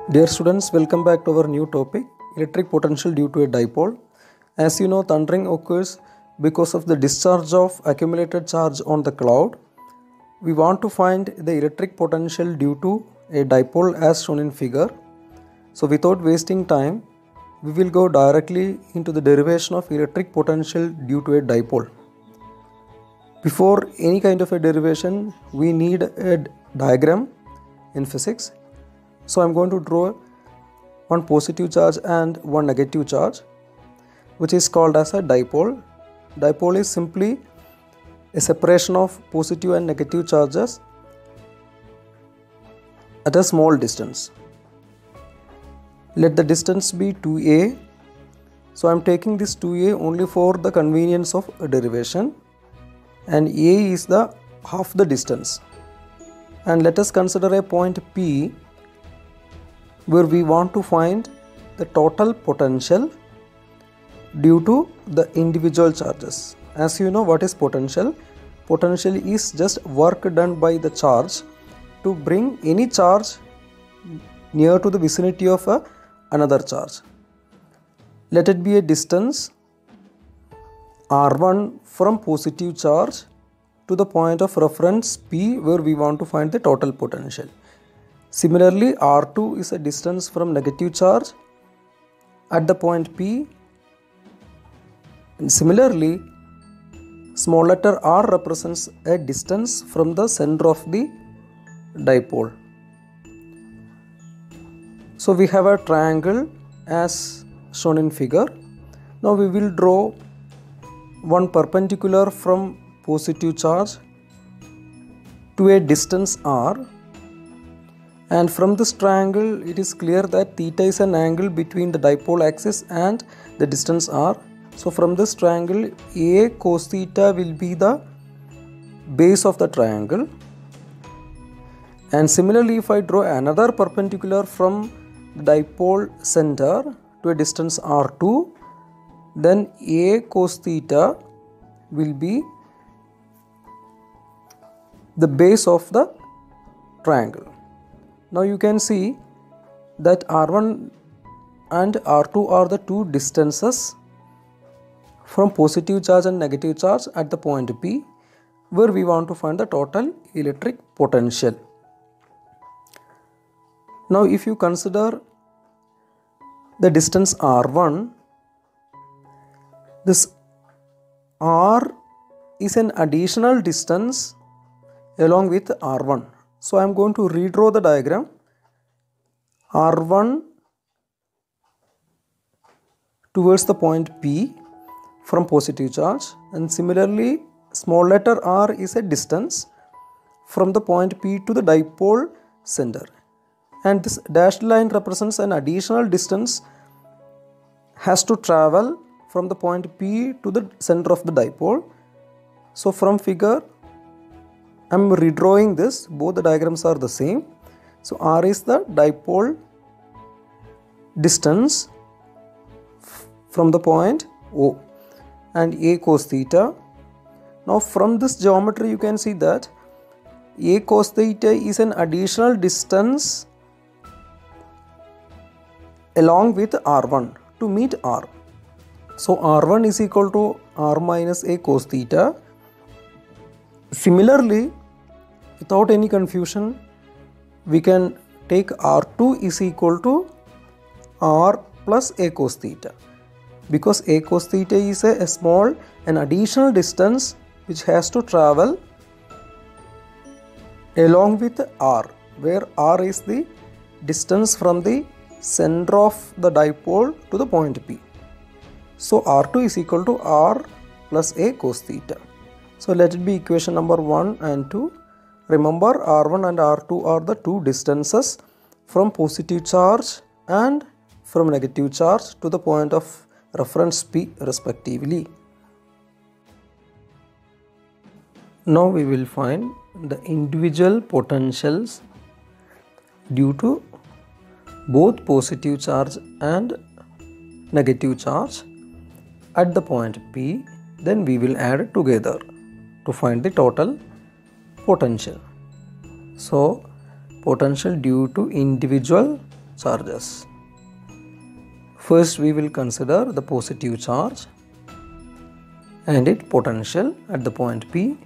Dear students, welcome back to our new topic, electric potential due to a dipole. As you know, thundering occurs because of the discharge of accumulated charge on the cloud. We want to find the electric potential due to a dipole as shown in figure. So without wasting time, we will go directly into the derivation of electric potential due to a dipole. Before any kind of a derivation, we need a diagram in physics. So I am going to draw one positive charge and one negative charge, which is called as a dipole. Dipole is simply a separation of positive and negative charges at a small distance. Let the distance be 2a. So I am taking this 2a only for the convenience of a derivation, and a is the half the distance. And let us consider a point P where we want to find the total potential due to the individual charges. As you know, what is potential? Potential is just work done by the charge to bring any charge near to the vicinity of another charge. Let it be a distance r1 from positive charge to the point of reference P where we want to find the total potential. Similarly, r2 is a distance from negative charge at the point P. And similarly, small letter r represents a distance from the center of the dipole. So we have a triangle as shown in figure. Now we will draw one perpendicular from positive charge to a distance r. And from this triangle, it is clear that theta is an angle between the dipole axis and the distance r. So from this triangle, a cos theta will be the base of the triangle. And similarly, if I draw another perpendicular from the dipole center to a distance r2, then a cos theta will be the base of the triangle. Now you can see that r1 and r2 are the two distances from positive charge and negative charge at the point P where we want to find the total electric potential. Now if you consider the distance r1, this r is an additional distance along with r1. So I am going to redraw the diagram. R1 towards the point P from positive charge, and similarly small letter r is a distance from the point P to the dipole center, and this dashed line represents an additional distance has to travel from the point P to the center of the dipole. So from figure I am redrawing this, both the diagrams are the same. So r is the dipole distance from the point O and a cos theta. Now from this geometry you can see that a cos theta is an additional distance along with r1 to meet r. So r1 is equal to r minus a cos theta. Similarly, without any confusion, we can take r2 is equal to r plus a cos theta, because a cos theta is a small and additional distance which has to travel along with r, where r is the distance from the center of the dipole to the point P. So r2 is equal to r plus a cos theta. So let it be equation number 1 and 2. Remember, r1 and r2 are the two distances from positive charge and from negative charge to the point of reference P respectively. Now we will find the individual potentials due to both positive charge and negative charge at the point P. Then we will add together to find the total potential. So potential due to individual charges. First we will consider the positive charge and its potential at the point P.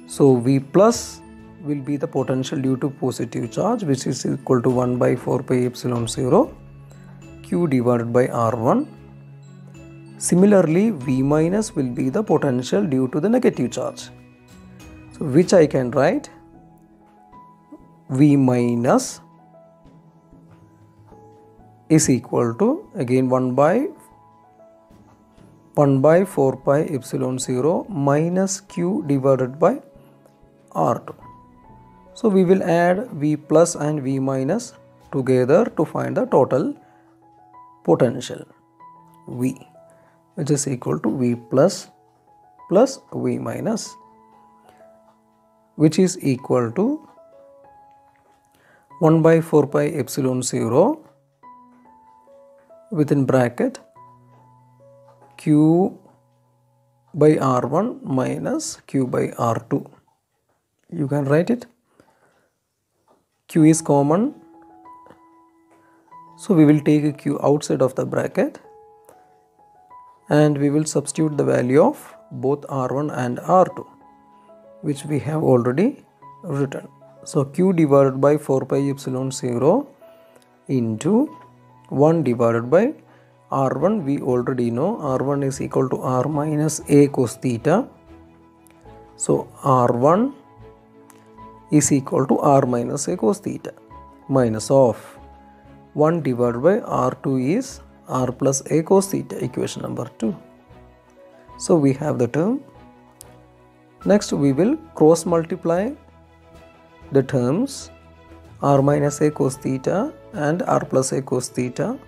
So V plus will be the potential due to positive charge, which is equal to 1 by 4 pi epsilon 0 Q divided by R1. Similarly, V minus will be the potential due to the negative charge. So which I can write V minus is equal to again 1 by 4 pi epsilon 0 minus Q divided by R2. So we will add V plus and V minus together to find the total potential V, which is equal to V plus V minus, which is equal to 1 by 4 pi epsilon 0 within bracket Q by R1 minus Q by R2. You can write it. Q is common, so we will take a Q outside of the bracket and we will substitute the value of both R1 and R2, which we have already written. So Q divided by 4 pi epsilon 0 into 1 divided by R1, we already know R1 is equal to R minus A cos theta. So R1 is equal to R minus A cos theta minus of 1 divided by R2 is R plus A cos theta, equation number 2. So we have the term. Next we will cross multiply the terms R minus A cos theta and R plus A cos theta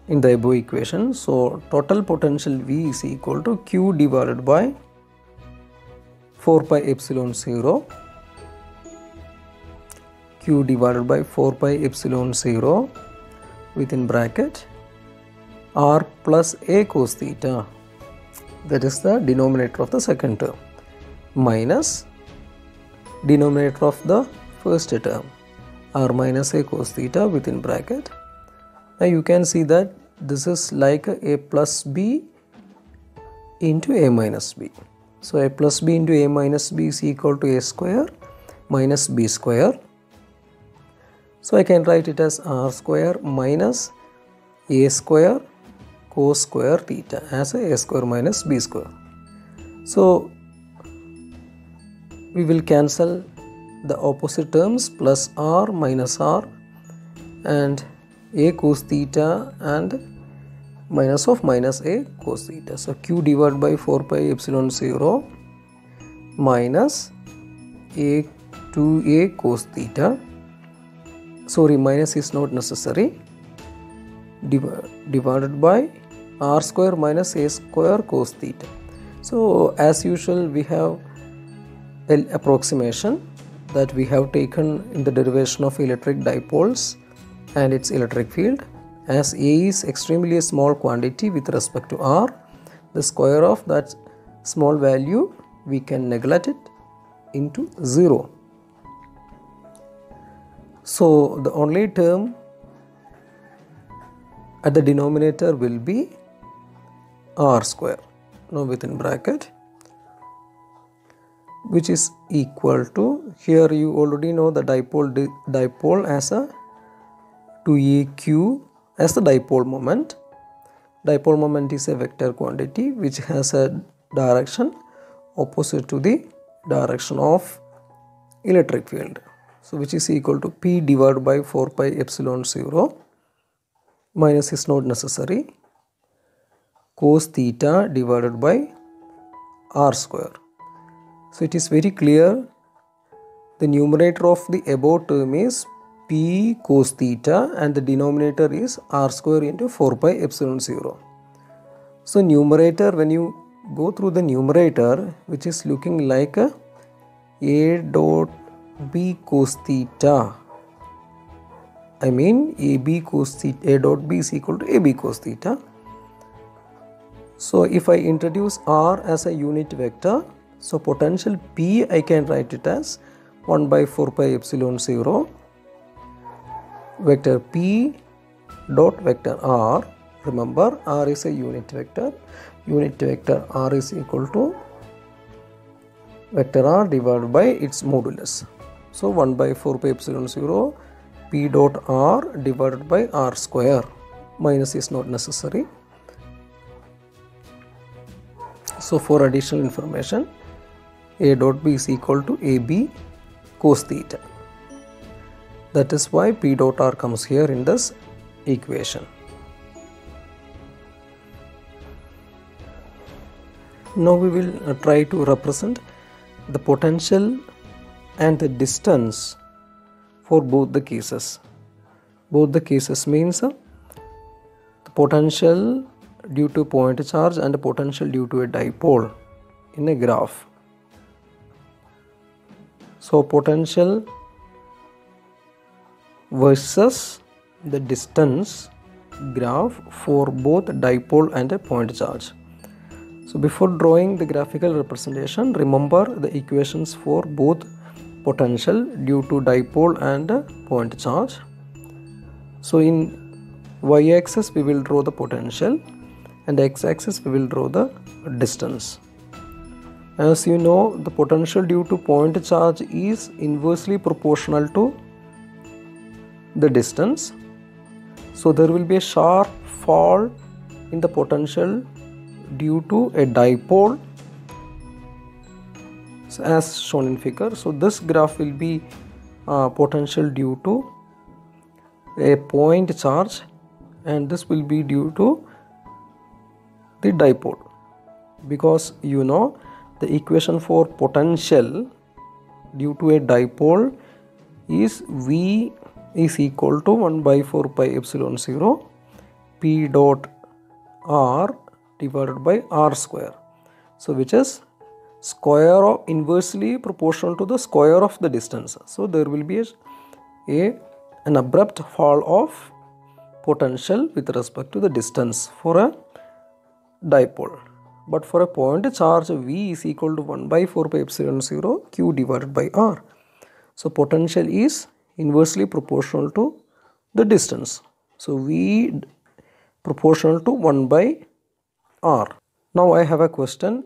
in the above equation. So total potential V is equal to Q divided by 4 pi epsilon 0 Q divided by 4 pi epsilon 0 within bracket R plus A cos theta, that is the denominator of the second term, minus denominator of the first term R minus A cos theta within bracket. Now you can see that this is like A plus B into A minus B. So A plus B into A minus B is equal to A square minus B square. So I can write it as R square minus A square cos square theta as A square minus B square. So we will cancel the opposite terms, plus R minus R and A cos theta and minus of minus A cos theta. So Q divided by 4 pi epsilon 0 minus A to A cos theta. Sorry, minus is not necessary. Divided by R square minus A square cos theta. So as usual we have an approximation that we have taken in the derivation of electric dipoles and its electric field. As A is extremely a small quantity with respect to R, the square of that small value we can neglect it into 0. So the only term at the denominator will be R square, now within bracket, which is equal to, here you already know the dipole as a 2AQ as the dipole moment. Dipole moment is a vector quantity which has a direction opposite to the direction of electric field. So which is equal to P divided by 4 pi epsilon 0, minus is not necessary, cos theta divided by R square. So it is very clear, the numerator of the above term is P cos theta and the denominator is R square into 4 pi epsilon 0. So numerator, when you go through the numerator, which is looking like A dot B cos theta, I mean AB cos theta, A dot B is equal to AB cos theta. So if I introduce R as a unit vector, so potential P I can write it as 1 by 4 pi epsilon 0 vector p dot vector r. Remember, r is a unit vector. Unit vector r is equal to vector r divided by its modulus. So 1 by 4 pi epsilon 0 p dot r divided by r square. Minus is not necessary. So for additional information, a dot b is equal to ab cos theta. That is why p dot r comes here in this equation. Now we will try to represent the potential and the distance for both the cases. Both the cases means the potential due to point charge and the potential due to a dipole in a graph. So potential versus the distance graph for both dipole and a point charge. So before drawing the graphical representation, remember the equations for both potential due to dipole and point charge. So in y-axis we will draw the potential and x-axis we will draw the distance. As you know, the potential due to point charge is inversely proportional to the distance. So there will be a sharp fall in the potential due to a dipole, so as shown in figure. So this graph will be potential due to a point charge and this will be due to the dipole, because you know the equation for potential due to a dipole is V is equal to 1 by 4 pi epsilon 0 p dot r divided by r square. So which is square of inversely proportional to the square of the distance. So there will be an abrupt fall of potential with respect to the distance for a dipole. But for a point charge, V is equal to 1 by 4 pi epsilon 0 q divided by r. So potential is inversely proportional to the distance. So V proportional to 1 by r. Now I have a question.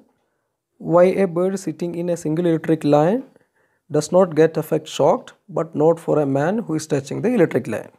Why a bird sitting in a single electric line does not get effect shocked, but not for a man who is touching the electric line?